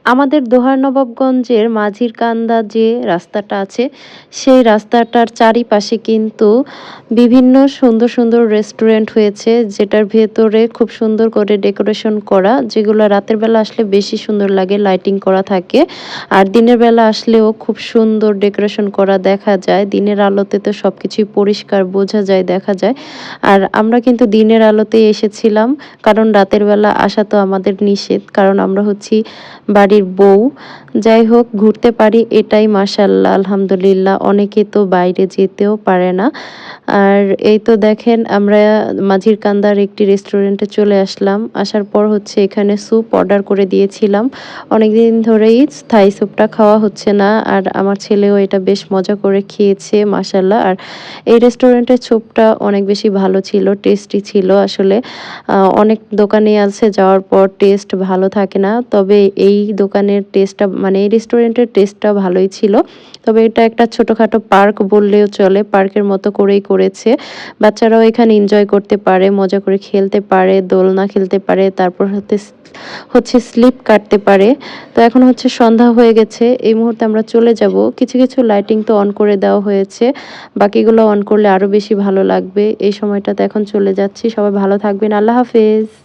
আমাদের দোহার-নবাবগঞ্জের মাঝির কান্দা যে রাস্তাটা আছে, সেই রাস্তাটার চারিপাশে কিন্তু বিভিন্ন সুন্দর, সুন্দর রেস্টুরেন্ট হয়েছে, যেটার ভেতরে খুব সুন্দর করে ডেকোরেশন করা, যেগুলো রাতের বেলা আসলে বেশি সুন্দর লাগে, লাইটিং করা থাকে। আর দিনের বেলা আসলেও খুব সুন্দর ডেকোরেশন করা দেখা যায়। দিনের আলোতে তো সবকিছুই পরিষ্কার বোঝা যায়, দেখা যায়। আর আমরা কিন্তু দিনের আলোতেই এসেছিলাম, কারণ রাতের বেলা আসা তো আমাদের নিষেধ। কারণ আমরা হচ্ছি বাড়ির বউ। যাই হোক, ঘুরতে পারি এটাই মাশাআল্লাহ, আলহামদুলিল্লাহ। অনেকে তো বাইরে যেতেও পারে না। আর এই তো দেখেন, আমরা মাঝির কান্দার একটি রেস্টুরেন্টে চলে আসলাম। আসার পর হচ্ছে এখানে স্যুপ অর্ডার করে দিয়েছিলাম। অনেকদিন ধরেই থাই স্যুপটা খাওয়া হচ্ছে না। আর আমার ছেলেও এটা বেশ মজা করে খেয়েছে মাশাআল্লাহ। আর এই রেস্টুরেন্টের স্যুপটা অনেক বেশি ভালো ছিল, টেস্টি ছিল আসলে। অনেক দোকানে আছে যাওয়ার পর টেস্ট ভালো থাকে না। তবে এই দোকানের টেস্টটা, মানে এই রেস্টুরেন্টের টেস্টটা ভালোই ছিল। তবে এটা একটা ছোটখাটো পার্ক বললেও চলে। পার্কের মতো করেই করেছে। বাচ্চারাও এখানে এনজয় করতে পারে, মজা করে খেলতে পারে, দোলনা খেলতে পারে, তারপর হচ্ছে স্লিপ কাটতে পারে। তো এখন হচ্ছে সন্ধ্যা হয়ে গেছে। এই মুহূর্তে আমরা চলে যাব। কিছু, কিছু লাইটিং তো অন করে দেওয়া হয়েছে। বাকিগুলো অন করলে আরো বেশি ভালো লাগবে। এই সময়টাতে এখন চলে যাচ্ছি। সবাই ভালো থাকবেন। আল্লাহ হাফেজ।